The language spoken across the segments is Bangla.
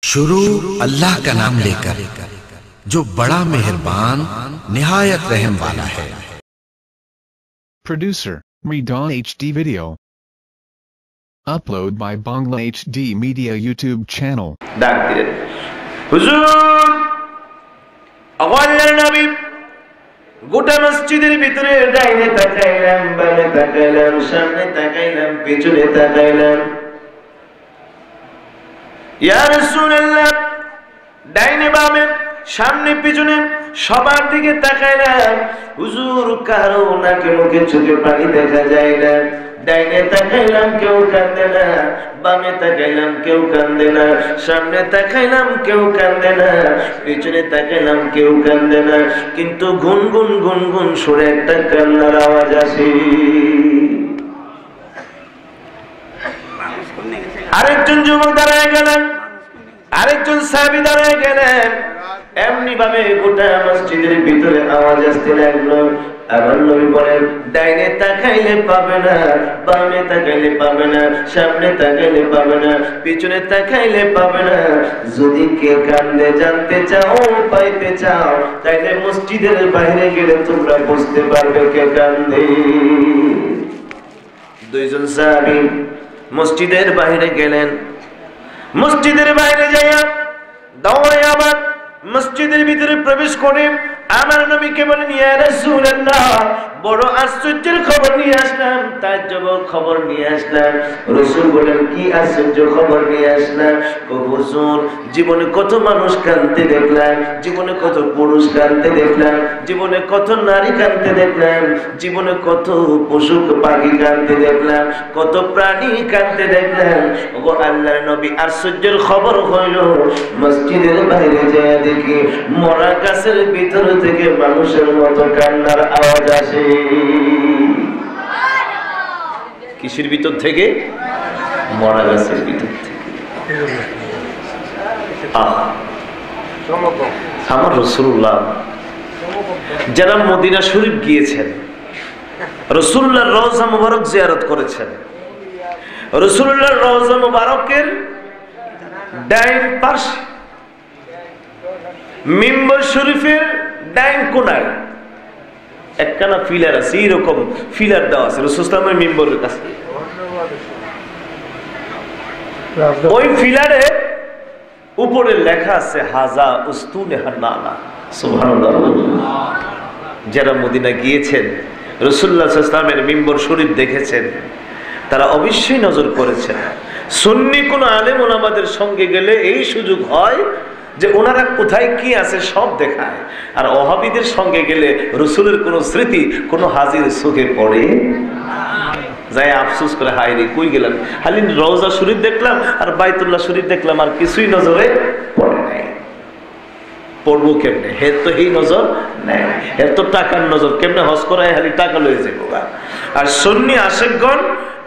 शुरू अल्लाह का नाम लेकर जो बड़ा मेहरबान निहायत रहम वाला है। Producer, Redon HD Video. Upload by Bangla HD Media YouTube channel. ডাক দিলেন, হুজুর আল্লাহর নবী গোটা মসজিদের ভিতরে ডাইনে তাকাইলাম, বামে তাকাইলাম, সামনে তাকাইলাম, পিছনে তাকাইলাম। ইয়া রাসূলুল্লাহ, ডাইনে বামে সামনে পিছনে সবার দিকে তাকাইলাম, হুজুর কারো নাকে মুখে চোখে পানি দেখা যায় না। ডাইনে তাকাইলাম কেউ কান্দে না, বামে তাকাইলাম কেউ কান্দে না, সামনে তাকাইলাম কেউ কান্দে না, পিছনে তাকাইলাম কেউ কান্দে না, কিন্তু গুনগুন গুনগুন সুরে একটা কান্নার আওয়াজ আসে। আরেকজন যুবক দাঁড়ায় গেলেন, আরেকজন সাহাবী দাঁড়ায় গেলেন। এমনি ভাবে গোটা মসজিদের ভিতরে আওয়াজ আসতে লাগলো। আমার নবী বলেন, ডাইনে তাকাইলে পাবে না, বামে তাকাইলে পাবে না, সামনে তাকাইলে পাবে না, পিছনে তাকাইলে পাবে না। যদি কে কান্দে জানতে চাও, পাইতে চাও, তাইলে মসজিদের বাইরে গেলে তোমরা বুঝতে পারবে কে কান্দে। দুইজন সাহাবী মসজিদের বাইরে গেলেন। মসজিদের বাইরে যাইয়া দৌড়ে আবার মসজিদের ভিতরে প্রবেশ করে আমার নবীকে বলেন, ইয়া রাসূলুল্লাহ, বড় আশ্চর্যের খবর নিয়ে আসলাম, তাজ্জবের খবর নিয়ে আসলাম। রাসূল বলেন, কি আশ্চর্য খবর নিয়ে আসলাম? ও হুজুর, জীবনে কত মানুষ কাঁদতে দেখলাম, জীবনে কত পুরুষ কাঁদতে দেখলাম, জীবনে কত নারী কাঁদতে দেখলাম, জীবনে কত পশু পাখি কাঁদতে দেখলাম, কত প্রাণী কাঁদতে দেখলাম। ও আল্লাহর নবী, আশ্চর্যের খবর হইল মসজিদের বাইরে যায় দেখি মরা গাছের ভিতর থেকে মানুষের মতো কান্নার আওয়াজ আসে। কিসের ভিতর থেকে? মরা গাছের ভিতর থেকে। আমার রাসূলুল্লাহ যারা মদিনা শরীফ গিয়েছেন, রাসূলুল্লাহর রওজা মুবারক জিয়ারত করেছেন, রাসূলুল্লাহর রওজা মুবারকের ডাইন পাশে মিম্বর শরীফের ডাইন কোনায় একখানা ফিলার আছে, এরকম ফিলার দেওয়া আছে রাসূল সাল্লাল্লাহু আলাইহি ওয়াসাল্লামের মিম্বরের কাছে। ওই ফিলারে উপরে লেখা আছে হাজা উস্তুনে হান্নানা। সুবহানাল্লাহ। যারা মদিনা গিয়েছেন, রাসূলুল্লাহ সাল্লাল্লাহু আলাইহি ওয়াসাল্লামের মিম্বর শরীফ দেখেছেন, তারা অবশ্যই নজর করেছেন। সুন্নি কোন আলেম ওলামাদের সঙ্গে গেলে এই সুযোগ হয় যে ওনারা কোথায় কি আছে সব দেখায়, আর ওহাবীদের সঙ্গে গেলে রাসূলের কোন স্মৃতি কোন হাজির চোখে পড়ে যায়, আফসোস করে, হায় রে কই গেলাম, খালি রওজা শরীফ দেখলাম আর বাইতুল্লাহ শরীফ দেখলাম, আর কিছুই নজরে পড়ে নাই। পড়বো কেমনে? হের তো এই নজর নেই, হের তো টাকার নজর, কেমনে হজ করায় খালি টাকা লয়ে যাবো। আর সুন্নি আশেকগণ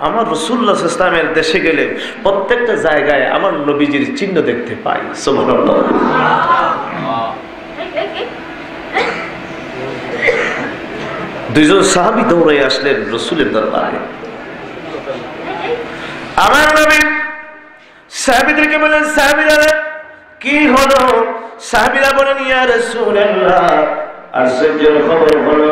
আমার রাসূলুল্লাহ সাল্লাল্লাহু আলাইহি ওয়াসাল্লামের দেশে গেলে প্রত্যেকটা জায়গায় আমার নবীজির চিহ্ন দেখতে পাই। সুবহানাল্লাহ। দুইজন সাহাবী দৌড়ে আসলেন রাসূলের দরবারে। আমার নবী সাহাবীদেরকে বলেন, সাহাবীরা কি হলো? সাহাবীরা বলেন, ইয়া রাসূলুল্লাহ, আশ্চর্যের খবর হলো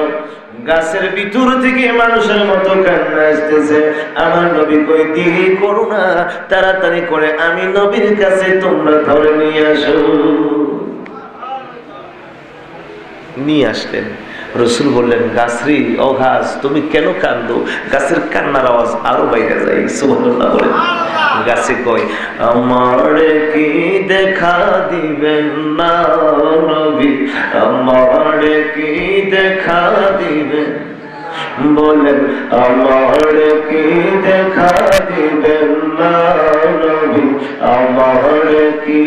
গাছের ভিতর থেকে মানুষের মতো কান্না আসতেছে। আমার নবী কই, দেরি করো না, তাড়াতাড়ি করে আমি নবীর কাছে তোমরা ধরে নিয়ে আসো। নিয়ে আসলেন। রাসূল বললেন, গাছরি, ও গাছ, তুমি কেন কান্দো? গাছের কান্নার আওয়াজ আরো বাইরে যায়। সুবহানাল্লাহ বলেন। গাছে কয়, আমারে কি দেখা দিবেন না নবী, আমারে কি দেখা দিবেন? বলেন, আমারে কি দেখা দিবেন না নবী, আমারে কি?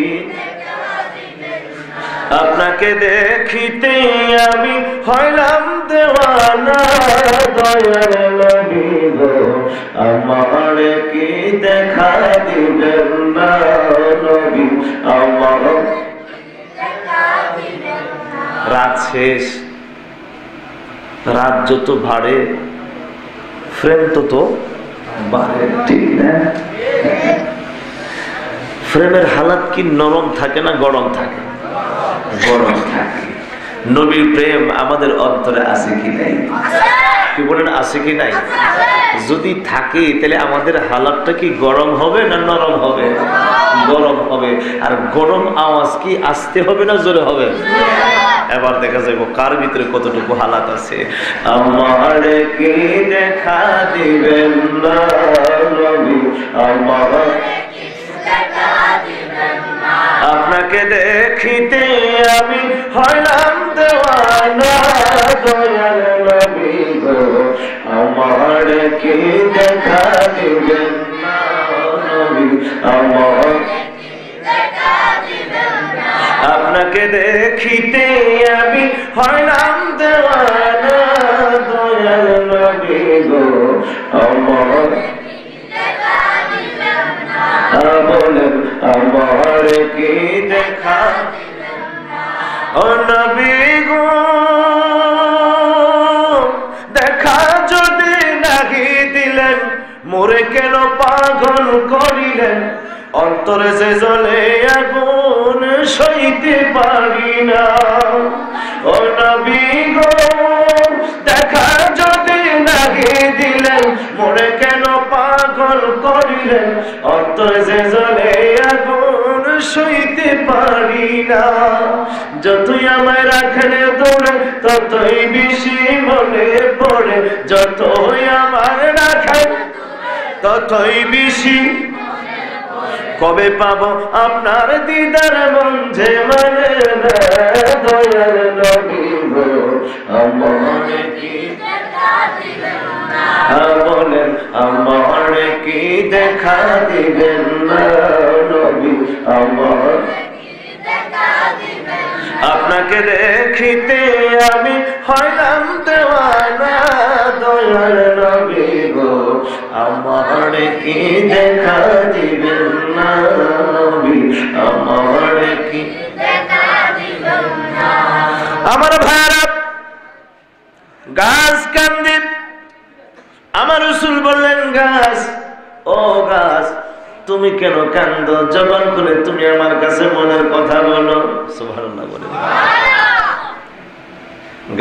আপনাকে দেখিতে আমি হইলাম দেওয়ানা, দয়ার নবী গো, আমারে কি দেখা দিবেন না নবী, আমার। রাত শেষ, রাত যত ভাড়ে ফ্রেম তত বাড়ে, ঠিক না? প্রেমের হালাত কি নরম থাকে না গরম থাকে? গরম থাকে। নবীর প্রেম আমাদের অন্তরে আছে কি নাই? কি বলেন, আছে কি নাই? যদি থাকে তাহলে আমাদের হালাতটা কি গরম হবে না নরম হবে? গরম হবে। আর গরম আওয়াজ কি আস্তে হবে না জোরে হবে? এবার দেখা যাবে কার ভিতরে কতটুকু হালাত আছে। আমার কি দেখা দিবেন না নবী, আমার আপনাকে দেখিতে আমি হইলাম দেওয়ানা, দয়াল নবী গো আমার কি দেখা দিবেন না নবী, আমার আপনাকে দেখিতে আমি হইলাম দেওয়ানা, দয়াল নবী গো আমার বলেন আমার কি দেখা। ও নবী গো দেখা যদি নাহি দিলেন, মোরে কেন পাগল করিলেন, অন্তরে যে জ্বলে আগুন সইতে পারি না। ও নবী গো দেখা যদি নাহি দিলেন, মোরে কেন পাগল করিলেন, অন্তরে যে জ্বলে আগুন সইতে পারি না। যতই আমায় রাখেন দূরে ততই বেশি মনে পড়ে, যতই আমায় রাখেন ততই বেশি। কবে পাবো আপনার দিদার মন যে মানে না, দয়াল নবী গো আমার কি দেখা দিবেন না, বলেন আমার কি দেখা দিবেন না নবী, আমার আপনাকে দেখিতে আমি হইলাম দেওয়ানা, দয়াল নবী গো আমার কি দেখা দিবেন না নবী, আমার কি দেখা দিবেন না। আমার ভাইরা গাছ কান্দে, আমার রাসূল বললেন গাছ, ও গাছ তুমি কেন কান্দো, জবান খুলে তুমি আমার কাছে মনের কথা বলো। সুবহানাল্লাহ বলে।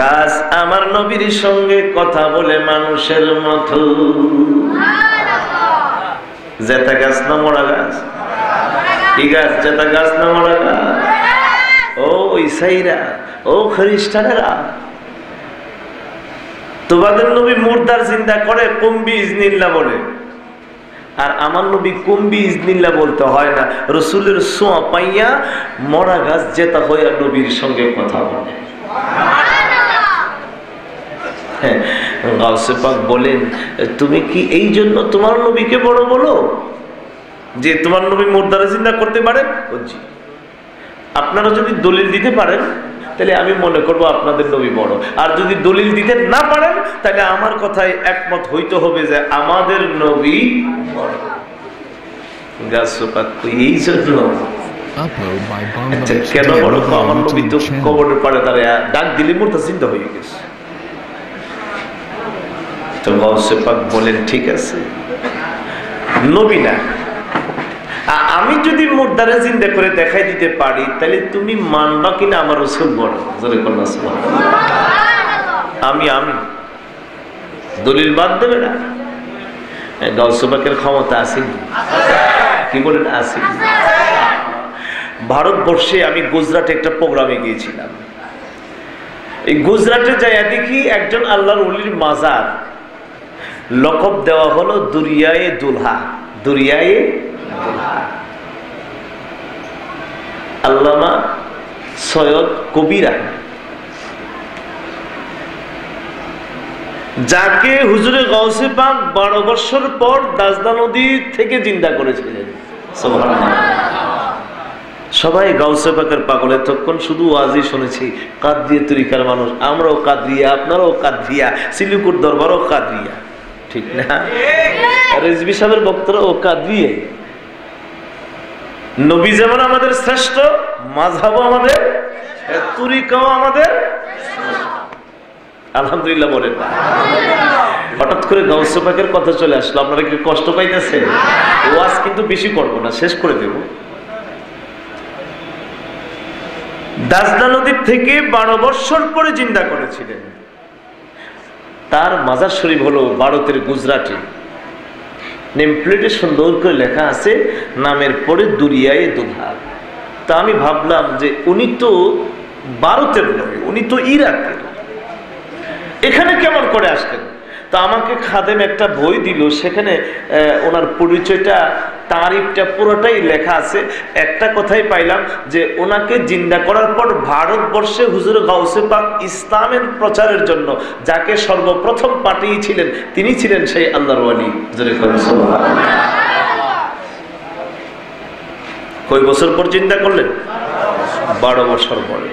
গাছ আমার নবীর সঙ্গে কথা বলে মানুষের মতো। জেতা গাছ না মরা গাছ? কি গাছ? জেতা গাছ না মরা গাছ? ও ঈসাইরা, ও খ্রিস্টানেরা, তোমাদের নবী মুর্দার চিন্তা করে কুম্বি ইজনিল্লাহ বলে, আর আমার নবী কুম্বি ইজনিল্লাহ বলতে হয় না, রসুলের সোয়া পাইয়া মরা গাছ জেতা হইয়া নবীর সঙ্গে কথা বলে। হ্যাঁ, গাউসে পাক বলেন তুমি কি এই জন্য তোমার নবীকে বড় বলো যে তোমার নবী মুর্দারে চিন্তা করতে পারেন? জি। আপনারা যদি দলিল দিতে পারেন তাহলে আমি মনে করব আপনাদের নবী বড়, আর যদি দলিল দিতে না পারেন তাহলে আমার কথায় একমত হইতে হবে যে আমাদের নবী বড়। এই জন্য কেন বড়? আমার নবী তো কবরের পাড়ে দাঁড়িয়ে ডাক দিলে মোটা চিন্তা হয়ে গেছে। তো গাউসে পাক বলেন ঠিক আছে নবী না, আমি যদি মুর্দারে জিন্দা করে দেখাই দিতে পারি তাহলে তুমি মানবা কিনা আমার রাসূল বড়? জোরে কন্যা আমি দলিল বাদ দেবে না। গাউসে পাকের ক্ষমতা আছে কি বলেন? আছে। ভারতবর্ষে আমি গুজরাটে একটা প্রোগ্রামে গিয়েছিলাম। এই গুজরাটে যাইয়া দেখি একজন আল্লাহর ওলির মাজার লকব দেওয়া হলো দুরিয়ায়ে দুলহা। দুরিয়ায়ে দুলহা আল্লামা সৈয়দ কবির আহমেদ, যাকে হুজুরে গাউসে পাক 12 বছর পর দাজলা নদী থেকে জিন্দা করেছিলেন। সবাই গাউসে পাকের পাগলে তখন শুধু ওয়াজি শুনেছি। কাদরিয়া তরিকার মানুষ, আমরাও কাদরিয়া, আপনারাও কাদরিয়া, সিলিকুর দরবারও কাদরিয়া, ঠিক না? রেজবি সাহেবের বক্তরা ও কাদরিয়া। নবী যেমন আমাদের শ্রেষ্ঠ, মাযহাবও আমাদের, তরিকাও আমাদের। আলহামদুলিল্লাহ বলেন। হঠাৎ করে গাউসে পাকের কথা চলে আসলো, আপনারা কি কষ্ট পাইতেছেন? ওয়াজ কিন্তু বেশি করবো না, শেষ করে দেব। দাজলা নদীর থেকে 12 বৎসর পরে জিন্দা করেছিলেন। তার মাজার শরীফ হলো ভারতের গুজরাটে। নেম প্লেটে সুন্দর করে লেখা আছে নামের পরে দুরিয়ায় দুধার। তা আমি ভাবলাম যে উনি তো ভারতের নয়, উনি তো ইরাকের, এখানে কেমন করে আসলেন? তা আমাকে খাদেম একটা বই দিল, সেখানে ওনার পরিচয়টা, তারিফটা পুরোটাই লেখা আছে। একটা কথাই পাইলাম যে ওনাকে জিন্দা করার পর ভারতবর্ষে হুজুর গাউসে পাক ইসলামের প্রচারের জন্য যাকে সর্বপ্রথম পাঠিয়েছিলেন তিনি ছিলেন সেই আল্লাহর ওয়ালি। কয় বছর পর চিন্তা করলেন? 12 বছর পরে।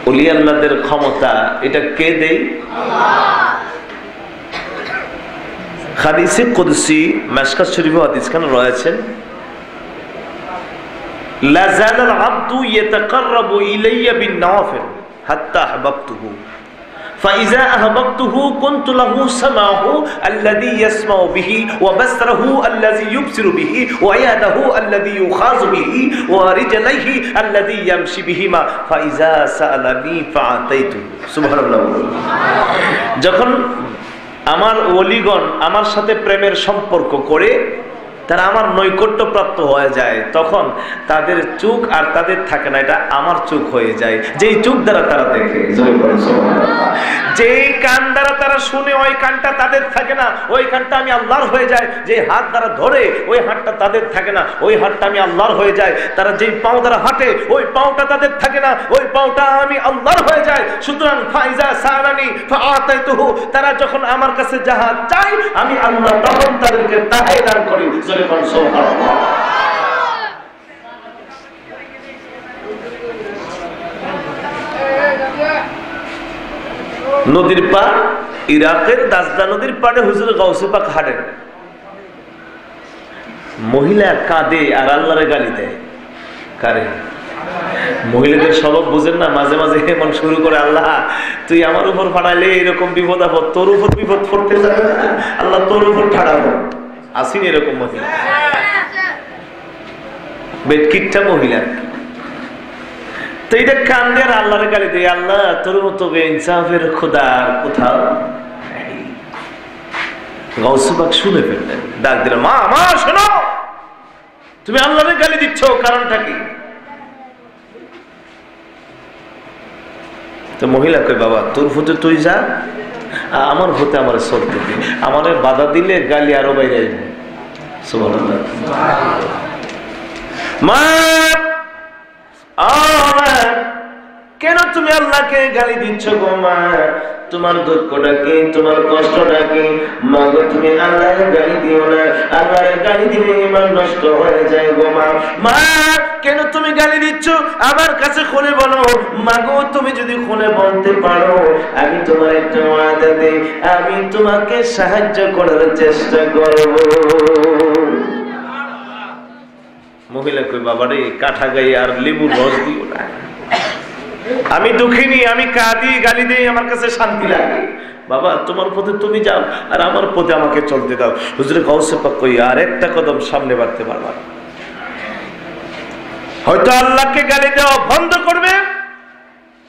ওলি আল্লাহদের ক্ষমতা এটা কে দেয়? হাদিসে কুদসি মিশকাত শরীফে হাদিসখানে রয়েছে, লা যালাল আবদু ইয়াতাকাররাবু ইলাইয়া বিন-নওয়াফিল হাত্তা আহবাবতুহু فإذا أحببته كنت له سمعه الذي يسمع به وبصره الذي يبصر به ويده الذي يخاذ به ورجليه الذي يمشي بهما فإذا سألني فأعطيته سبحان الله। যখন আমার ওলিগণ আমার সাথে প্রেমের সম্পর্ক করে তারা আমার নৈকট্য প্রাপ্ত হয়ে যায়, তখন তাদের চোখ আর তাদের থাকে না, এটা আমার চোখ হয়ে যায়। যেই চোখ দ্বারা তারা দেখে, যেই কান দ্বারা তারা শুনে, ওই কানটা তাদের থাকে না, ওই কানটা আমি আল্লাহর হয়ে যায়। যে হাত দ্বারা ধরে, ওই হাতটা তাদের থাকে না, ওই হাতটা আমি আল্লাহর হয়ে যায়। তারা যেই পাও দ্বারা হাঁটে, ওই পাওটা তাদের থাকে না, ওই পাওটা আমি আল্লাহর হয়ে যায়। সুতরাং ফাইজা সালানি ফাআতাইতুহু, তারা যখন আমার কাছে যাহা চাই আমি আল্লাহ তখন তাদেরকে তাহাই দান করি। নদীর পার, ইরাকের দাজলা নদীর পাড়ে হুজুর গাউসে পাক হাঁটেন। মহিলা কাঁদে আর আল্লাহরে গালি দেয়। কারে? মহিলাদের স্বভাব বুঝেন না, মাঝে মাঝে এমন শুরু করে, আল্লাহ তুই আমার উপর ফাটাইলে এরকম বিপদ আপদ, তোর উপর বিপদ পড়তে যাবে, আল্লাহ তোর উপর ফাটাবো। আসিন এরকম মহিলা, বেটকিটটা মহিলা। তো এটা কান্দে আর আল্লাহরে গালি দেয়, আল্লাহ তোর মতো বেইনসাফের খোদা কোথাও। গাউসে পাক শুনে ফেললেন, ডাক দিলেন, মা মা শোনো, তুমি আল্লাহরে গালি দিচ্ছ, কারণটা কি? তো মহিলা কই, বাবা তোর হতে তুই যা, আমার হতে আমার চলতে দি, আমারে বাধা দিলে গালি আরো বাইরে আসবে। সুবহানাল্লাহ। মা কেন তুমি আল্লাহকে গালি দিচ্ছ গো মা? তোমার দুঃখটা কি, তোমার কষ্টটা কি? মা গো তুমি আল্লাহর গালি দিও না, আল্লাহর গালি দিলে ঈমান নষ্ট হয়ে যায় গো মা। মা কেন তুমি গালি দিচ্ছ? আমার কাছে খুলে বলো। মা গো তুমি যদি খুলে বলতে পারো, আমি তোমার একটা ওয়াদা দেই, আমি তোমাকে সাহায্য করার চেষ্টা করব। মহিলা কই, বাবা রে কাঠা গাই আর লেবুর রস দিও না, আমি দুঃখিনী, আমি কাঁদি, গালি দেই, আমার কাছে শান্তি লাগে। বাবা তোমার পথে তুমি যাও আর আমার পথে আমাকে চলতে দাও। হুজুর গাউসে পাক কই, আর একটা কদম সামনে বাড়তে পারবা, হয়তো আল্লাহকে গালি দেওয়া বন্ধ করবে,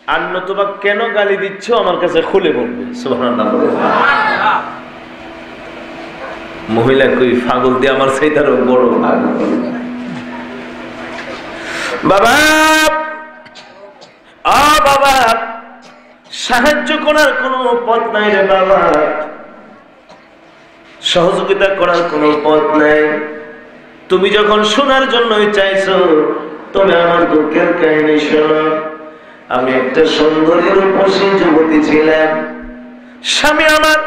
আর নতুবা কেন গালি দিচ্ছ আমার কাছে খুলে বলবে। সুবহানাল্লাহ। মহিলা কই, পাগল দিয়ে আমার সেইটারও বড় পাগল। বাবা বাবা সাহায্য করার কোনো পথ নাই রে বাবা, সহযোগিতা করার কোনো পথ নাই। তুমি যখন শোনার জন্যই চাইছো, তবে আমার দুঃখের কাহিনী শোনো। আমি একটা সুন্দরী রূপসী যুবতী ছিলাম, স্বামী আমার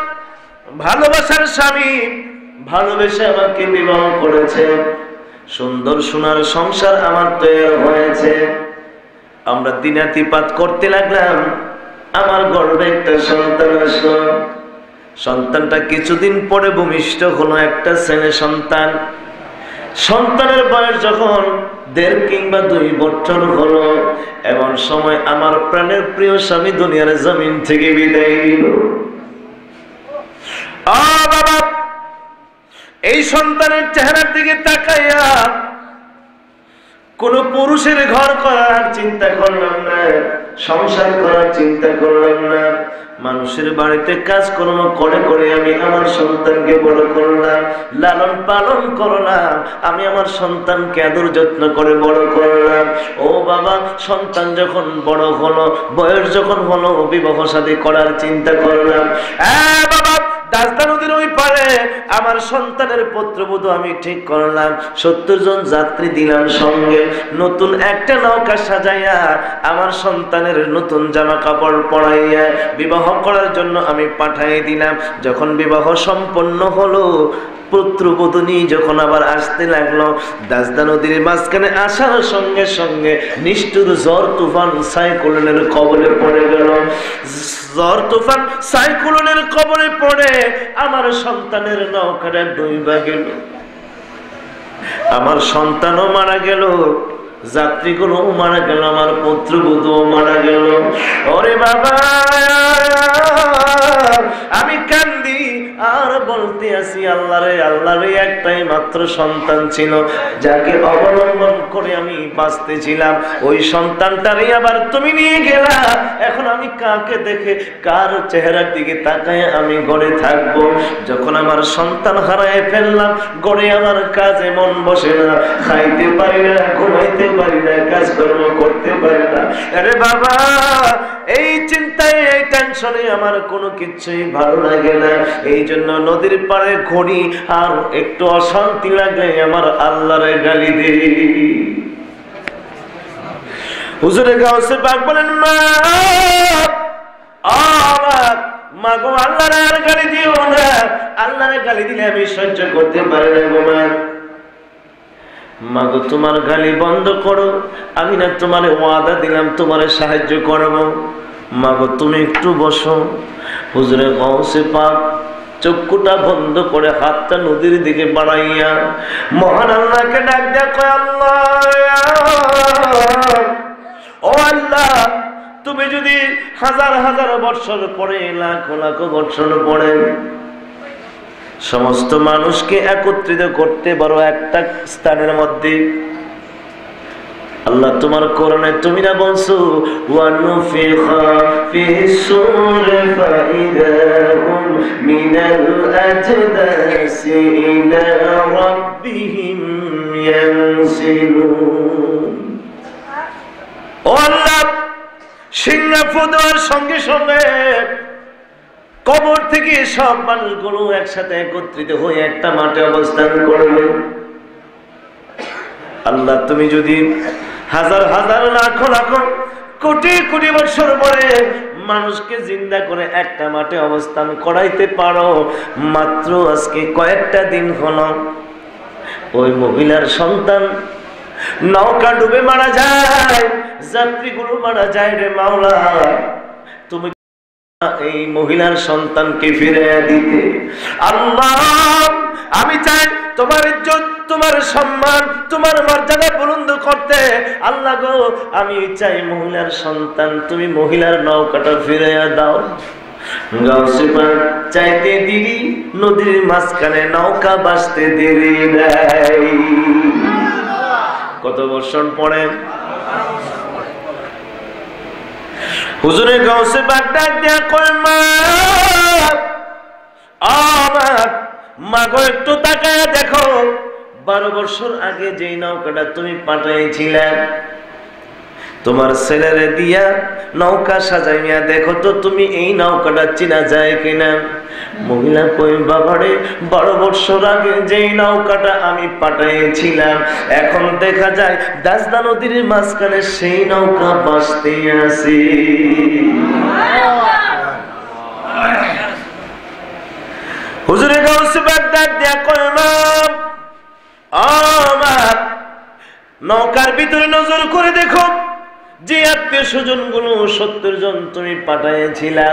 ভালোবাসার স্বামী ভালোবেসে আমাকে বিবাহ করেছে, সুন্দর সোনার সংসার আমার তৈরি হয়েছে। আমরা দিনাতিপাত করতে লাগলাম, আমার গর্ভে একটা সন্তান আসলো। সন্তানটা কিছুদিন পরে ভূমিষ্ঠ হলো, একটা ছেলে সন্তান। সন্তানের বয়স যখন 1.5 কিংবা 2 বছর হলো, এমন সময় আমার প্রাণের প্রিয় স্বামী দুনিয়ার জমিন থেকে বিদায় নিল। বাবা এই সন্তানের চেহারার দিকে তাকাইয়া কোন পুরুষের ঘর করার চিন্তা করলাম না, সংসার করার চিন্তা করলাম না। মানুষের বাড়িতে কাজকর্ম করে করে আমি আমার সন্তানকে বড় করলাম, লালন পালন করলাম, আমি আমার সন্তানকে আদর যত্ন করে বড় করলাম। ও বাবা, সন্তান যখন বড় হলো, বয়স যখন হলো, বিবাহ শাদী করার চিন্তা করলাম। বাবা, দাস্তা নদীর ওই পারে আমার সন্তানের পুত্রবধূ আমি ঠিক করলাম, 70 জন যাত্রী দিলাম সঙ্গে, নতুন একটা নৌকা সাজাইয়া আমার সন্তানের নতুন জামা কাপড় পরাইয়া বিবাহ করার জন্য আমি পাঠিয়ে দিলাম। যখন বিবাহ সম্পন্ন হলো, পুত্রবধূ নিয়ে যখন আবার আসতে লাগলো, দাস্তা নদীর মাঝখানে আসার সঙ্গে সঙ্গে নিষ্ঠুর ঝড় তুফান সাইক্লোনের কবলে পড়ে গেল। ঝড় তুফান সাইক্লোনের কবলে পড়ে আমার সন্তানের নৌকাটা ডুইবা গেল, আমার সন্তানও মারা গেল, যাত্রীগুলো মারা গেল, আমার পুত্রবধূ মারা গেল। ওরে বাবা, আমি কান্দি আর বলতে আসি, আল্লাহরে আল্লাহরে, একটাই মাত্র সন্তান ছিল যাকে অবলম্বন করে আমি বাঁচতেছিলাম, ওই সন্তানটারে আবার তুমি নিয়ে গেলা। এখন আমি কাকে দেখে, কার চেহারার দিকে তাকায় আমি গড়ে থাকবো? যখন আমার সন্তান হারায় ফেললাম, গড়ে আমার কাজে মন বসে না, খাইতে পারি না, ঘুমাইতে পারি না, কাজকর্ম করতে পারি না। আরে বাবা, এই চিন্তায়, এই টেনশনে আমার কোনো কিছুই ভালো লাগে না। এই জন্য নদীর পাড়ে ঘড়ি আর একটু অশান্তি লাগলে আমার আল্লাহরে গালি দিই। হুজুরে গাউসে পাক বলেন, মা গো, আল্লাহরে আর গালি দিও না, আল্লাহরে গালি দিলে আমি সহ্য করতে পারি না গো মা। মাগো, তোমার গালি বন্ধ করো, আমি না তোমারে ওয়াদা দিলাম তোমারে সাহায্য করব। মাগো, তুমি একটু বসো। হুজুরে গাউসে পাক চক্ষুটা বন্ধ করে হাতটা নদীর দিকে বাড়াইয়া মহান আল্লাহকে ডাক দেয়া কয়, আল্লাহ, ও আল্লাহ, তুমি যদি হাজার হাজার বৎসর পরে, লাখ লাখ বৎসর পরে সমস্ত মানুষকে একত্রিত করতে পারো একটা স্থানের মধ্যে, আল্লাহ তোমার কোরআনে তুমি না বলছো, ওয়ানুফিখা ফিস-সূর ফাইদাহুম মিনাল আজদাসি ইলা রাব্বিহিম ইয়ানসিলুন। ও আল্লাহ, সিংহা ফুঁদার সঙ্গে সঙ্গে কবর থেকে সব মানুষগুলো একসাথে একত্রিত হয়ে একটা মাঠে অবস্থান করবে। আল্লাহ, তুমি যদি হাজার হাজার লাখ লাখ কোটি কোটি বছর পরে মানুষকে জিন্দা করে একটা মাঠে অবস্থান করাইতে পারো, মাত্র আজকে কয়েকটা দিন হলো ওই মহিলার সন্তান নৌকা ডুবে মারা যায়, যাত্রীগুলো মারা যায় রে মাওলা, তুমি এই মহিলার সন্তানকে ফিরে দিতে। আল্লাহ, আমি চাই তোমার ইজ্জত, তোমার সম্মান, তোমার মর্যাদা বুলন্দ করতে। আল্লাহ গো, আমি চাই মহিলার সন্তান, তুমি মহিলার নৌকাটা ফিরে দাও। গাউসে পাক চাইতে দেরি, নদীর মাঝখানে নৌকা ভাসতে দেরি নাই। কত বছর পরে হুজুরে গাউসে পাক ডাক দেয়া কয়, মা গো, একটু তাকায় দেখো, 12 বছর আগে যেই নৌকাটা তুমি পাঠাইছিলে, তোমার ছেলেরে দিয়া নৌকা সাজাইয়া দেখো তো তুমি এই নৌকাটা চিনা যায় কিনা। মহিলা কই, বাবারে, 12 বছর আগে যেই নৌকাটা আমি পাঠাইছিলাম, এখন দেখা যায় দাজদা নদীর মাঝখানে সেই নৌকা ভাসতে আছে। হুজুরে গাউসে পাক ডাক দেয়া কয়, আমার নৌকার ভিতরে নজর করে দেখো, যে আত্মীয় স্বজন গুলো 70 জন তুমি পাঠাইছিলা,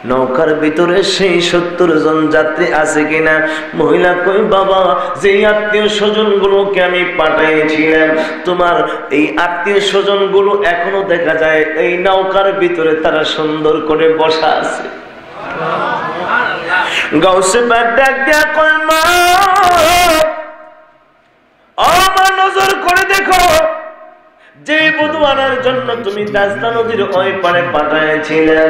নৌকার ভিতরে সেই 70 জন যাত্রী আছে কিনা। মহিলা কই, বাবা, যে আত্মীয় স্বজন গুলোকে আমি পাঠাইছিলাম, তোমার এই আত্মীয় স্বজন গুলো এখনো দেখা যায় এই নৌকার ভিতরে, তারা সুন্দর করে বসা আছে। গাউসে পাক ডাক দেয়া কয়, আমার নজর করে দেখো, যে বধূ আনার জন্য তুমি দাজলা নদীর ওই পারে পাঠাইছিলে,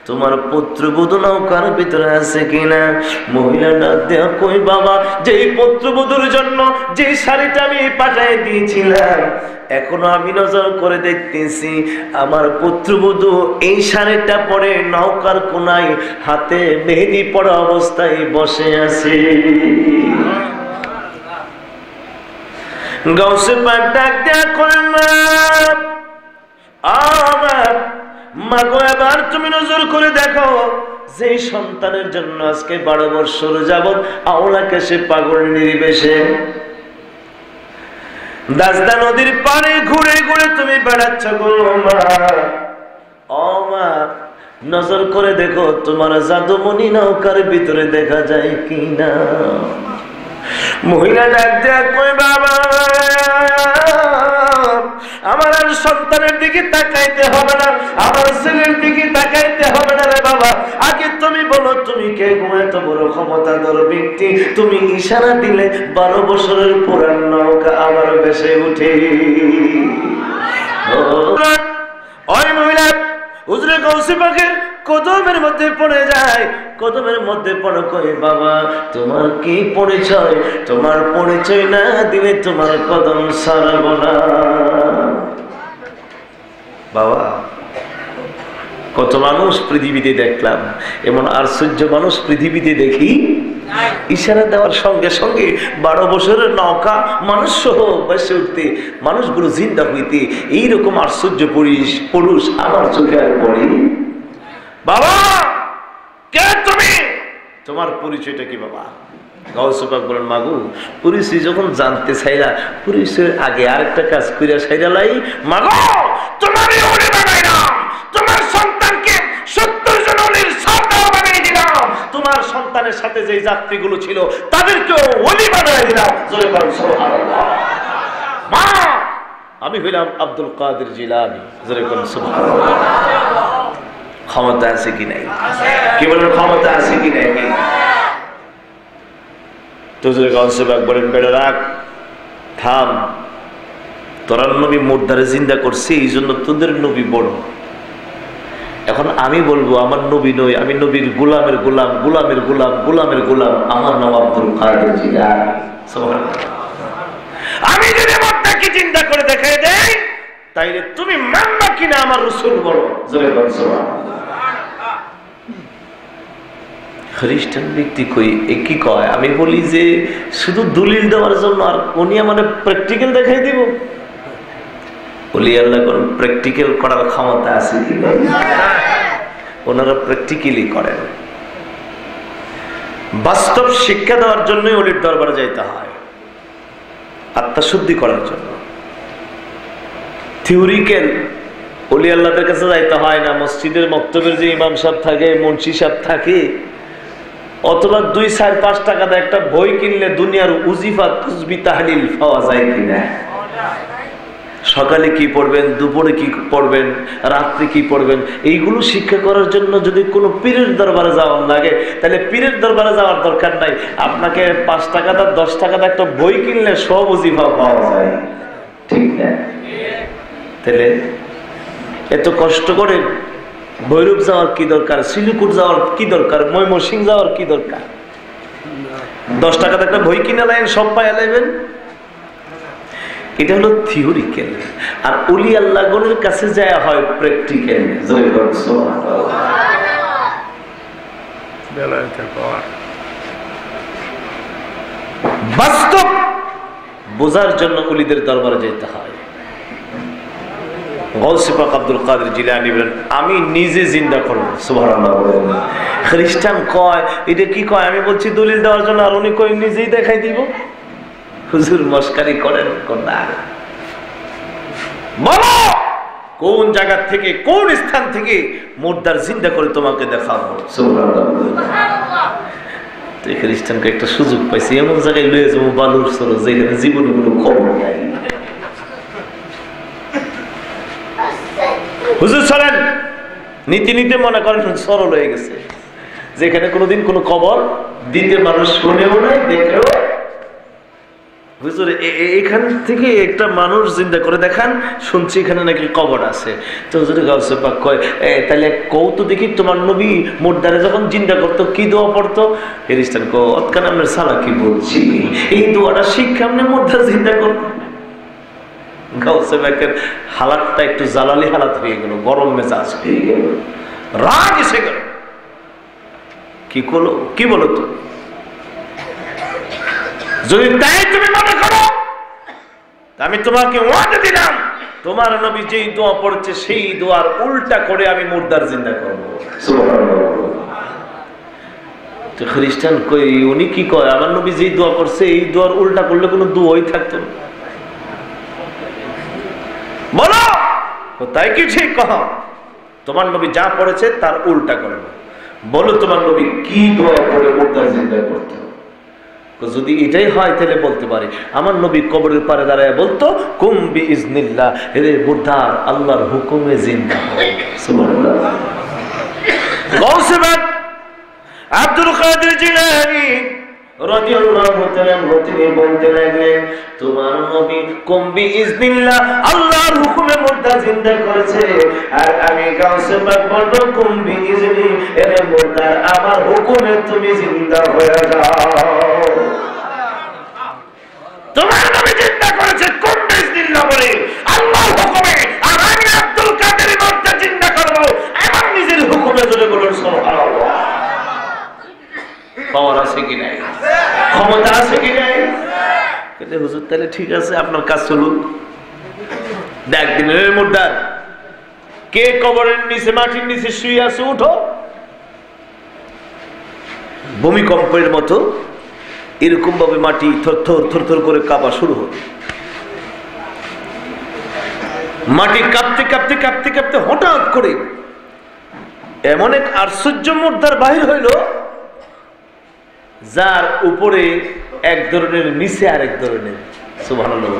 তোমার পুত্রবধূ নৌকার ভিতরে আছে কিনা? মহিলা ডাক দেয়া কই বাবা, যে পুত্রবধূর জন্য যে শাড়িটা আমি পাঠিয়ে দিয়েছিলাম, এখনো আমি নজর করে দেখতেছি আমার পুত্রবধূ এই শাড়িটা পরে নৌকার কোনায় হাতে মেহেদি পড়া অবস্থায় বসে আছে। গাউসে পাক ডাক দেয়া কই মাগো, এবার তুমি নজর করে দেখো, যে সন্তানের জন্য আজকে 12 বছর যাবৎ আওলাকে সে পাগল নির্বেশে দাজদা নদীর পাড়ে ঘুরে ঘুরে তুমি বেড়াচ্ছ গো মা। ও মা, নজর করে দেখো তোমার জাদুমণি নৌকার ভিতরে দেখা যায় কিনা। মহিলা ডাক দেয়া কই বাবা, আমার আর সন্তানের দিকে তাকাইতে হবে না, আমার ছেলের দিকে তাকাইতে হবে না রে বাবা। আগে তুমি বলো তুমি কে গো, এত বড় ক্ষমতাধর ব্যক্তি, তুমি ইশারা দিলে 12 বছরের পুরান নৌকা আবার ভেসে উঠে। ওই মহিলা হুজুরে গাউসে পাকের কদমের মধ্যে পড়ে যায়, কদমের মধ্যে পড়ো কই বাবা তোমার কি পরিচয়? তোমার পরিচয় না দিলে তোমার কদম ছাড়ব না। বাবা, কত মানুষ পৃথিবীতে দেখলাম, এমন আশ্চর্য মানুষ পৃথিবীতে দেখি ইশারা দেওয়ার সঙ্গে সঙ্গে 12 বছরের নৌকা মানুষ সহ ভেসে উঠতে, মানুষগুলো জিন্দা হইতে, এইরকম আশ্চর্য পুরুষ আমার চোখে আর পড়ে। বাবা কে তুমি? তোমার পরিচয়টা কি বাবা? গাউসে পাক বলেন মাগো, পরিচয় যখন জানতে চাইলা, পরিচয়ের আগে আরেকটা কাজ কইরা ছাইরালাই। মাগো, তোমারই ওলি বানাইলাম, তোমার সন্তানকে 70 জন ওলির সর্দার বানিয়ে দিলাম, তোমার সন্তানের সাথে যে যাত্রীগুলো ছিল তাদেরকেও ওলি বানিয়ে দিলাম। জোরে বল সুবহানাল্লাহ। মা, আমি হইলাম আব্দুল কাদের জিলানী। জোরে বল সুবহানাল্লাহ। ক্ষমতা আছে কি নাই? কি বলেন, ক্ষমতা আছে কি নাই? তো গাউসে পাক বলেন বেড়ে রাখ, থাম, তোরা নবী মুর্দারে জিন্দা করছে, এই জন্য তোদের নবী বড়। এখন আমি বলবো আমার নবী নই, আমি নবীর গোলামের গোলাম, গোলামের গোলাম, গোলামের গোলাম, আমার নাম আব্দুল কাদের জিলানী। আমি যদি মুর্দাকে জিন্দা করে দেখাই দেই, তাইলে তুমি মানবা কিনা আমার রাসূল বড়? জোরে বল সুবহানাল্লাহ। খ্রিস্টান ব্যক্তি কই কি কয়? আমি বলি যে শুধু দলিল দেওয়ার জন্য, আর উনি মানে প্র্যাকটিক্যাল দেখাই দিব। বলি আল্লাহ কোন প্র্যাকটিক্যাল করার ক্ষমতা আছে কি? ওনারা প্র্যাকটিক্যালি করেন। বাস্তব শিক্ষা দেওয়ার জন্যই ওলির দরবারে যাইতে হয়, আত্মশুদ্ধি করার জন্য। থিওরিক্যাল ওলি আল্লাহদের কাছে যাইতে হয় না। মসজিদের মক্তবের যে ইমাম সাহেব থাকে, মুন্সি সাহেব থাকে, অথবা 2-4-5 টাকা দিয়ে একটা বই কিনলে দুনিয়ার উজিফা তুসবি তাহলিল পাওয়া যায় কিনা? সকালে কি পড়বেন, দুপুরে কি পড়বেন, রাত্রে কি পড়বেন, এইগুলো শিক্ষা করার জন্য যদি কোনো পীরের দরবারে যাওয়ার লাগে, তাহলে পীরের দরবারে যাওয়ার দরকার নাই। আপনাকে 5 টাকা দা 10 টাকা দা একটা বই কিনলে সব উজিফা পাওয়া যায়, ঠিক না? তাহলে এত কষ্ট করে ভৈরব যাওয়ার কি দরকার, শিলিগুড় যাওয়ার কি দরকার, ময়মনসিংহ যাওয়ার কি দরকার? 10 টাকা একটা বই কিনে লাইন সব পাইয়া লাইবেন। এটা হলো থিওরিক্যাল। আর ওলি আল্লাহগণের কাছে যায় হয় প্র্যাকটিক্যাল। বাস্তব বোঝার জন্য ওলিদের দরবারে যেতে হয়। গাউসে পাক আব্দুল কাদের জিলানী বলেন আমি নিজে জিন্দা করবো। সুবহানাল্লাহ। খ্রিস্টান কয় এটা কি কয়? আমি বলছি দলিল দেওয়ার জন্য, আর উনি কয় নিজেই দেখাই দিব। হুজুর মস্কারি করেন না। বলো কোন জায়গা থেকে, কোন স্থান থেকে মুর্দার জিন্দা করে তোমাকে দেখাবো। সুবহানাল্লাহ। তো খ্রিস্টানকে একটা সুযোগ পাইছি, এমন জায়গায় লয়ে যাবো বালুর সরো যেখানে জীবনে কোনো খবর নাই। হুজুর চলেন, নীতি নিতে মনে করেন সরল হয়ে গেছে, যেখানে কোনোদিন কোনো খবর দিতে মানুষ শুনেও নাই, দেখেও। হুজুর এখান থেকে একটা মানুষ জিন্দা করে দেখান, শুনছি এখানে নাকি কবর আছে। তো হুজুর গাউসে পাক কয় তাহলে কও তো দেখি তোমার নবী মুর্দারে যখন জিন্দা করতো কি দোয়া পড়তো? খ্রিস্টান কো অতকান আপনার সালা কি বলছি, এই দোয়াটা শিক্ষা আপনি মুর্দার জিন্দা করতো। গাউসে পাকের হালাতটা একটু জালালি হালাত হয়ে গেল, গরম মেজাজ হয়ে গেল, রাগ এসে গেল। কি বলো তো, যদি তাই তুমি মনে করো আমি তোমাকে ওয়াদা দিলাম তোমার নবী যেই দোয়া পড়ছে সেই দোয়ার উল্টা করে আমি মুর্দার জিন্দা করবো। তো খ্রিস্টান কই উনি কি কয়, আমার নবী যেই দোয়া করছে এই দোয়ার উল্টা করলে কোনো দোয়াই থাকতো না। বলো তাই কি ঠিক কহ, তোমার নবী যা পড়েছে তার উল্টা করবে। বলো তোমার নবী কি দোয়া পড়ে মুর্দার জিন্দা করতে? যদি এটাই হয় তাহলে বলতে পারি আমার নবী কবরের পারে দাঁড়ায় বলতো কুম বিইজনিল্লাহ, রে মুর্দার আল্লাহর হুকুমে জিন্দা হও। সুবহানাল্লাহ। গাউসে পাক আব্দুল কাদের জিলানী রাদিয়াল্লাহু তাআলা তিনি বলতে লাগলেন তোমার নবী কুম বিইজনিল্লাহ আল্লাহর হুকুমে মুর্দা জিন্দা করেছে, আর আমি গাউসে পাক বলবো কুম বিইজনি, রে মুর্দার আমার হুকুমে তুমি জিন্দা হয়ে যাও। তোমার নবী জিন্দা করেছে কুম বিইজনিল্লাহ বলে আল্লাহর হুকুমে, আর আমি আব্দুল কাদের মুর্দা জিন্দা করব আমার নিজের হুকুমে। জোরে বলুন সুবহানাল্লাহ। পাওয়ার আছে কি নাই, ক্ষমতা আছে কি নাই? কিন্তু হুজুর তাহলে ঠিক আছে আপনার কাজ চলুন। দেখ দিনের মুর্দার কে কবরের নিচে মাটির নিচে শুয়ে আছে, উঠো। ভূমিকম্পের মতো এরকম ভাবে মাটি থরথর থরথর করে কাঁপা শুরু হল। মাটি কাঁপতে কাঁপতে কাঁপতে কাঁপতে হঠাৎ করে এমন এক আশ্চর্য মুর্দার বাহির হইল যার উপরে এক ধরনের নিচে আরেক ধরনের। সুবহানাল্লাহ।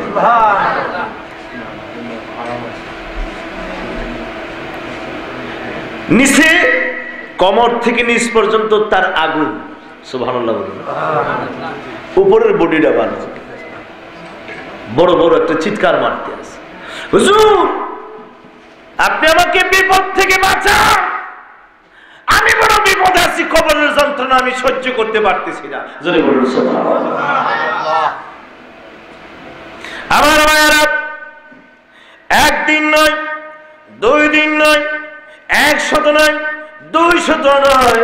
নিচে কমর থেকে নিচ পর্যন্ত তার আগুন। সুবহানাল্লাহ। উপরের বডিটা বানো, বড় বড় একটা চিৎকার মারতে আছে, হুজুর আপনি আমাকে বিপদ থেকে বাঁচান, আমি বড় বিপদ আছি, কবরের যন্ত্রণা আমি সহ্য করতে পারতেছি না। জোরে বলুন সুবহানাল্লাহ। আমার ভাইয়েরা একদিন নয়, 2 দিন নয়, 100 নয়, 200 নয়,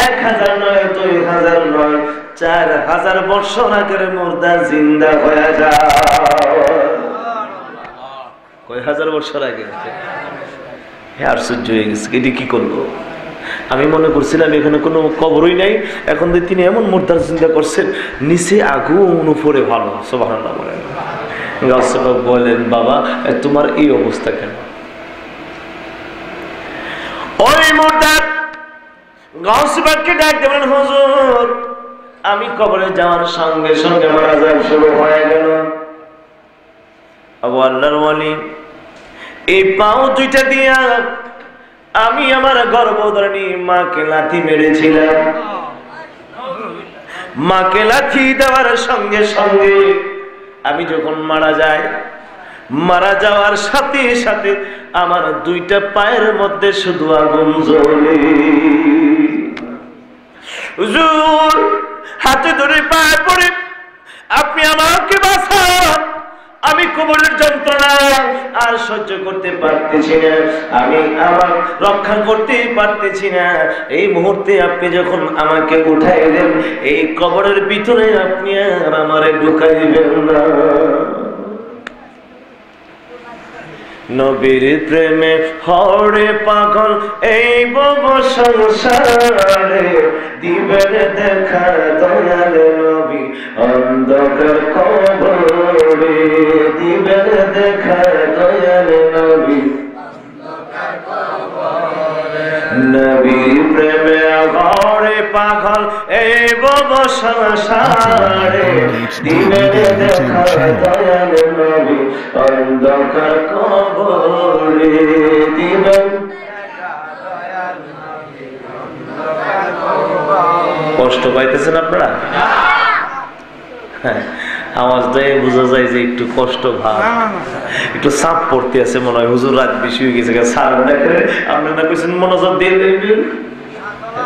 1000 নয়, 2000 নয়, 4000 বছর আগের মুর্দা জিন্দা হয়ে যায়। কয় হাজার বছর আগে? আশ্চর্য হয়ে গেছে, এটি কি করলো? আমি মনে করছিলাম এখানে কোনো কবরই নাই, এখন তিনি এমন মুর্দার জিন্দা করছেন নিচে আগুন উপরে ভালো। সুবহানাল্লাহ বলেন। গাউসে পাক বলেন বাবা তোমার এই অবস্থা কেন? ওই মুর্দার গাউসে পাককে ডাক দেবেন, হুজুর আমি কবরে যাওয়ার সঙ্গে সঙ্গে আমার আযাব শুরু হয়ে গেল। আবু আল্লাহর ওয়ালি এই পাও দুইটা দিয়া আমি আমার গর্ভধারিণী মাকে লাথি মেরেছিলাম। মাকে লাথি দেওয়ার সঙ্গে সঙ্গে আমি যখন মারা যাই, মারা যাওয়ার সাথে সাথে আমার 2টা পায়ের মধ্যে শুধু আগুন জ্বলে। হুজুর হাতে ধরে পায়ে পড়ে আপনি আমাকে বাঁচান, আমি কবরের যন্ত্রণা আর সহ্য করতে পারতেছি না, আমি আমার রক্ষা করতে পারতেছি না। এই মুহূর্তে আপনি যখন আমাকে উঠাইলেন এই কবরের ভিতরে আপনি আর আমারে ঢুকাইবেন না। নবীর প্রেমে হরে পাগল এই ভব সংসারে, দিবেন দেখা দয়াল নবী অন্ধকার কবরে, দিবেন দেখা দয়াল নবী নবীর প্রেমে হরে পাগল এই ভব সংসারে, দিবেন দেখা দয়াল নবী অন্ধকার কবরে, দিবেন। কষ্ট পাইতেছেন আপনারা? হ্যাঁ আওয়াজটাই বোঝা যায় যে একটু কষ্ট ভাব, একটু চাপ পড়তে আছে মনে হয়। হুজুর রাত বেশি হয়ে গেছে, স্যার আপনি না কইছেন মনোযোগ দিয়ে দেখবেন,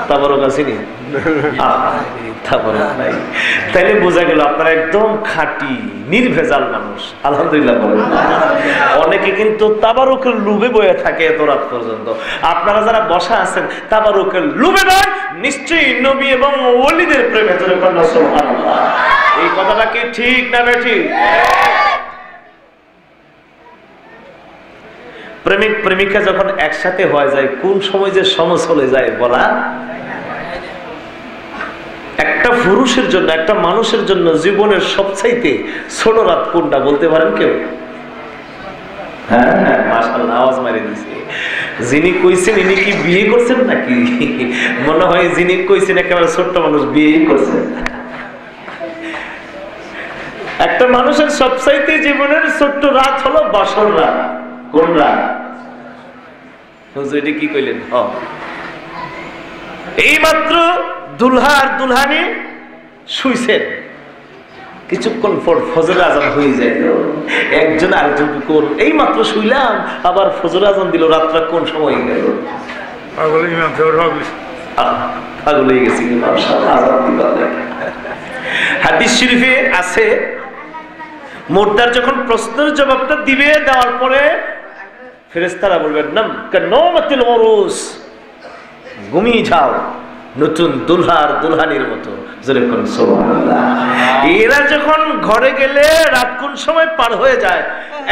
তারপরও কাছে নি তারপরে নাই। তাইলে বোঝা গেল আপনারা একদম খাঁটি নির্ভেজাল মানুষ, আলহামদুলিল্লাহ বলেন। অনেকে কিন্তু তাবারুকের লুবে বয়ে থাকে এত রাত পর্যন্ত। আপনারা যারা বসা আছেন তাবারুকের লুবে নয়, নিশ্চয়ই নবী এবং ওলিদের প্রেমে ধরে কন্যা সুবহানাল্লাহ। এই কথাটা কি ঠিক না বেঠিক? প্রেমিক প্রেমিকা যখন একসাথে হয়ে যায় কোন সময় যে সময় চলে যায় বলা। একটা পুরুষের জন্য, একটা মানুষের জন্য জীবনের সবচাইতে ছোট রাত কোনটা বলতে পারেন কেউ? হ্যাঁ হ্যাঁ, মাশাআল্লাহ, আওয়াজ মারি দিছে। যিনি কইছেন ইনি কি বিয়ে করছেন নাকি? মনে হয় যিনি কইছেন একেবারে ছোট্ট মানুষ, বিয়েই করছেন। একটা মানুষের সবচাইতে জীবনের ছোট্ট রাত হলো বাসর রাত। কোন রাত? কি কইলেন? এই মাত্র দুলহা আর দুলহানি শুইছেন, কিছুক্ষণ পর ফজর আজান হয়ে যায়। একজন আরেকজনকে কোন এই মাত্র শুইলাম, আবার ফজর আজান দিল, রাতটা কোন সময় গেল? পাগল হয়ে গেছি। হাদিস শরীফে আছে, মুর্দার যখন প্রশ্নের জবাবটা দিবে, দেওয়ার পরে ফেরেশতারা বলবেন নাম কান্নামাতিল উরুস, ঘুমিয়ে যাও নতুন দুলহার দুলহানির মতো। যেরকম সুবহানাল্লাহ। এরা যখন ঘরে গেলে রাত কোন সময় পার হয়ে যায়।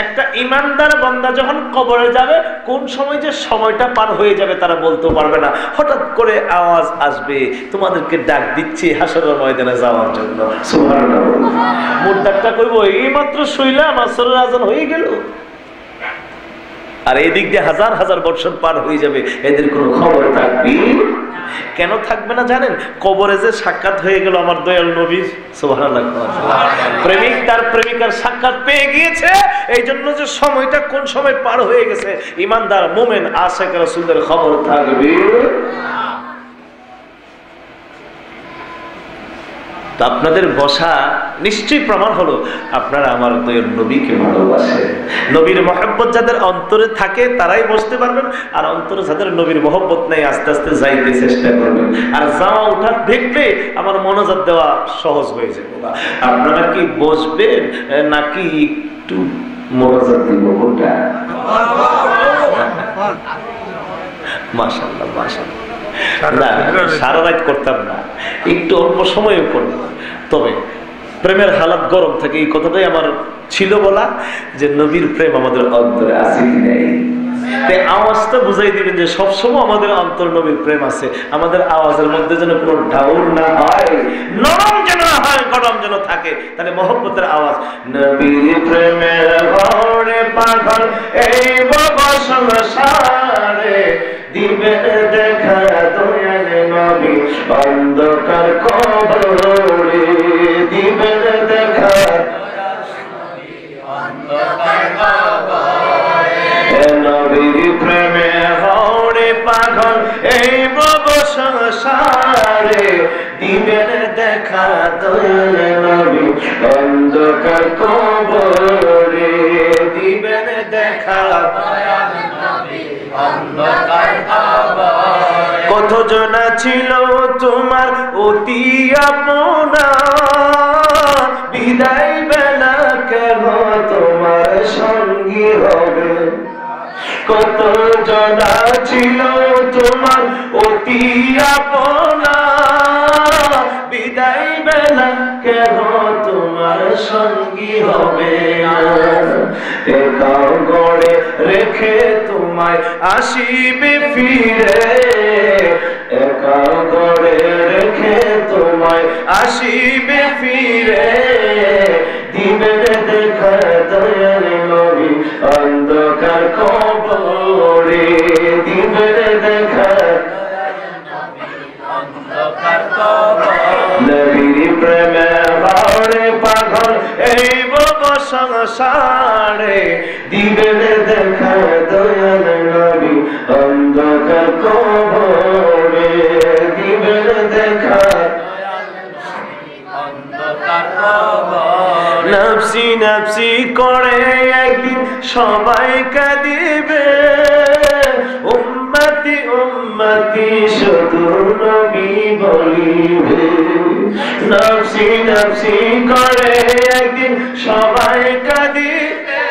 একটা ইমানদার বান্দা যখন কবরে যাবে কোন সময় যে সময়টা পার হয়ে যাবে তারা বলতে পারবে না। হঠাৎ করে আওয়াজ আসবে, তোমাদেরকে ডাক দিচ্ছি হাসরের ময়দানে যাওয়ার জন্য। সুবহানাল্লাহ। মুর্দারটা কইবো এই মাত্র শুইলাম, আসরের আজান হয়ে গেল। আর এই দিক দিয়ে হাজার হাজার বছর পার হয়ে যাবে, এদের কোনো খবর থাকবে? কেন থাকবে না জানেন? কবরে যে সাক্ষাৎ হয়ে গেল আমার দয়াল নবী সুবহানাল্লাহ। প্রেমিক তার প্রেমিকার সাক্ষাৎ পেয়ে গিয়েছে, এই জন্য যে সময়টা কোন সময় পার হয়ে গেছে ইমানদার মুমিন আশিক রাসূলের খবর থাকবে। তো আপনাদের বসা নিশ্চয়ই প্রমাণ হলো আপনারা আমার দয়াল নবীকে ভালোবাসেন। নবীর মহব্বত যাদের অন্তরে থাকে তারাই বসতে পারবেন, আর অন্তরে যাদের নবীর মহব্বত নেই আস্তে আস্তে যাইতে চেষ্টা করবেন। আর যাওয়া ওঠা দেখলে আমার মনোযোগ দেওয়া সহজ হয়ে যাবে। আপনারা কি বসবেন নাকি একটু মনোযোগ দিব? কোনটা? মাশাআল্লাহ মাশাআল্লাহ। সারা রাত করতাম না, একটু অল্প সময় করতাম। তবে প্রেমের হালাত গরম থাকে, এই কথাটাই আমার ছিল বলা, যে নবীর প্রেম আমাদের অন্তরে আছে কি নেই। তাই আওয়াজটা বুঝাই দিবেন যে সবসময় আমাদের অন্তর নবীর প্রেম আছে। আমাদের আওয়াজের মধ্যে যেন কোনো ঢাউল না হয়, নরম যেন না হয়, গরম যেন থাকে। তাহলে মহব্বতের আওয়াজ। নবীর প্রেমের ঘরে পাগল এই বাবা সংসারে, দিবে দেখা দয়াল নবী অন্ধকার কবরে, দিবে দেখা অন্ধকার কবরে। নবীর প্রেমে হরে পাগল এই ভব সংসারে, দিবে দেখা দয়াল নবী অন্ধকার কবরে, দিবে দেখা দয়াল নবী অন্ধকার কবরে। কত জনা ছিল তোমার অতি আপনা, বিদায় বেলা কেন তোমার সঙ্গী হবে। কত জনা ছিল তোমার অতি আপনা, বিদায় বেলা কেন তোমার সঙ্গী হবে। একাও গড়ে রেখে তোমায় আসিবে ফিরে, একাও গড়ে রেখে তোমায় আসিবে ফিরে, দিবে দেখা দয়াল নবী অন্ধকার কবরে, দিবে দেখা অন্ধকার কবরে। নবীর প্রেমে হরে পাগল এই ভব সংসারে, দিবে দেখা দয়াল নবী অন্ধকার কবরে, দিবে দেখা অন্ধকার কবরে। নাফসি নাফসি করে একদিন সবাই কাঁদিবে, উম্মতি উম্মতি শুধু নবী বলিবে। নাফসি নাফসি করে একদিন সবাই কাঁদিবে,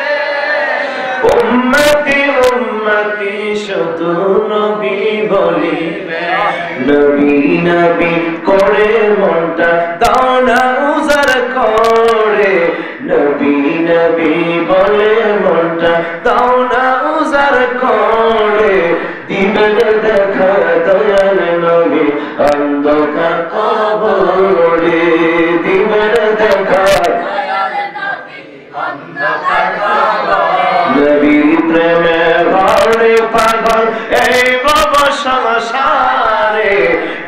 উম্মতি উম্মতি শুধু নবী বলিবে। নবী নবী করে মনটা দাও না উজার করে, নবী নবী বলে মনটা দাও না উজার করে। দিবেন দেখা দয়াল নবী অন্ধকার কবরে, দিবেন দেখা নবীর প্রেমে ঘরে পাগল এই ভব সংসারে,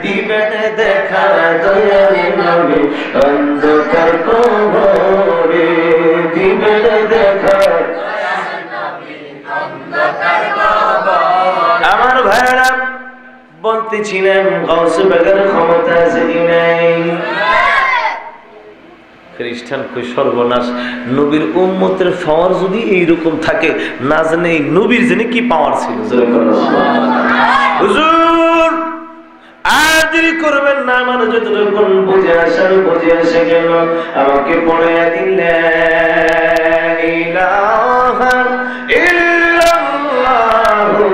দিবেন দেখা দয়াল নবী অন্ধকার কবরে, দিবেন দেখা। আমার ভাইরা বলতেছিলেন গাউসে বাগের ক্ষমতা আছে কি নাই? খ্রিস্টান কই সর্বনাশ, নবীর উম্মতের পাওয়ার যদি এইরকম থাকে, না জানে এই নবীর জন্য কি পাওয়ার ছিল। হুজুর আর দেরি করবেন না, আমার যতটুকু বুঝে আসে গেল আমাকে পড়ে দিলেন ইলাহা ইল্লাল্লাহু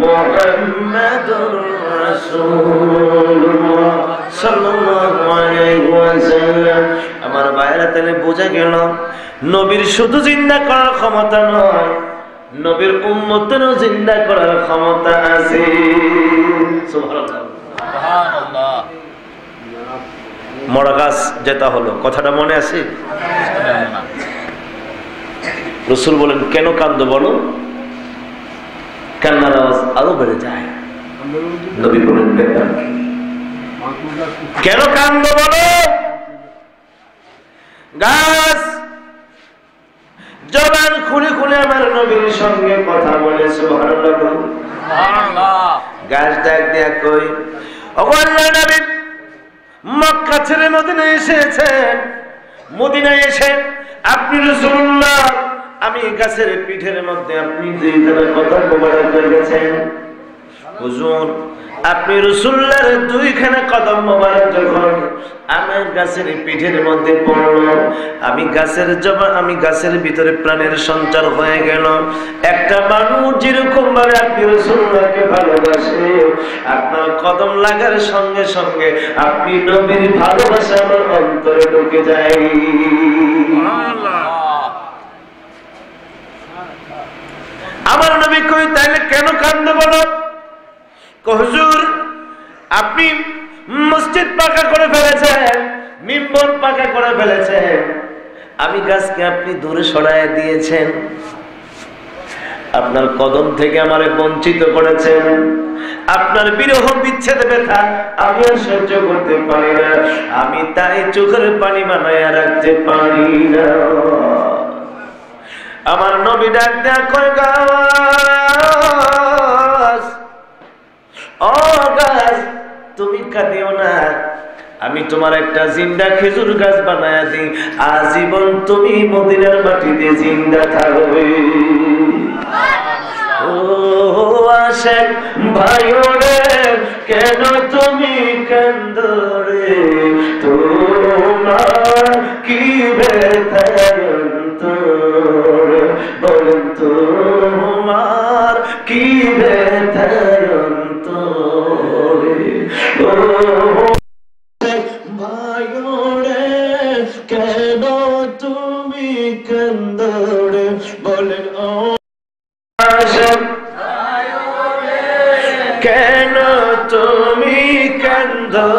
মুহাম্মাদুর রাসূলুল্লাহ সাল্লাল্লাহু আলাইহি ওয়াসাল্লাম। আমার ভাইরা তাহলে বোঝা গেল নবীর শুধু জিন্দা করার ক্ষমতা নয়, নবীর উম্মতেরও জিন্দা করার ক্ষমতা আছে। সুবহানাল্লাহ। মরা গাছ যেটা হলো, কথাটা মনে আছে? রাসূল বলেন কেন কান্দো বলো? কান্নার আওয়াজ আরো বেড়ে যায়। নবী বলেন কেন কান্দো বলো? গাছ জবান খুলে খুলে আমার নবীর সঙ্গে কথা বলে। সুবহানাল্লাহ। গাছ ডাক দেয়া কই, ওগো আল্লাহর নবী, মক্কা ছেড়ে মদিনায় এসেছেন, মদিনায় এসে আপনি রাসূলুল্লাহ, আমি গাছের পিঠের মধ্যে আপনি দুইখানা কথা মোবারক রেখেছেন। হুজুর আপনি রাসূলুল্লাহর দুইখানা কদম মোবারক যখন আমার গাছের পিঠের মধ্যে পড়লো, আমি গাছের ভিতরে প্রাণের সঞ্চার হয়ে গেল। একটা মানুষ যেরকম ভাবে আপনি রাসূলুল্লাহকে ভালোবাসে, আপনার কদম লাগার সঙ্গে সঙ্গে আপনি নবীর ভালোবাসা আমার অন্তরে ঢুকে যায়। আমার নবী কই তাইলে কেন কান্দে বলো? হুজুর আপনি মসজিদ পাকা করে ফেলেছেন, মিম্বর পাকা করে ফেলেছেন, আমি গাছকে আপনি দূরে সরায় দিয়েছেন, আপনার কদম থেকে আমারে বঞ্চিত করেছেন, আপনার বিরহ বিচ্ছেদ ব্যথা আমি আর সহ্য করতে পারি না, আমি তাই চোখের পানি বানায় রাখতে পারি না। আমার নবী ডাক দেয়া কয় গাছ, ও গাছ তুমি কাঁদিও না, আমি তোমার একটা জিন্দা খেজুর গাছ বানায়া দিই, আজীবন তুমি মদিনার মাটিতে জিন্দা থাকবে। ও আশেক ভাইরে কেন তুমি কান্দো রে, তোমার কি ব্যথা অন্তরে, বলেন তোমার কি ব্যথা অন্তরে। ও ভাইরে কেন তুমি কান্দো রে, বলেন ও কেন তুমি কান্দো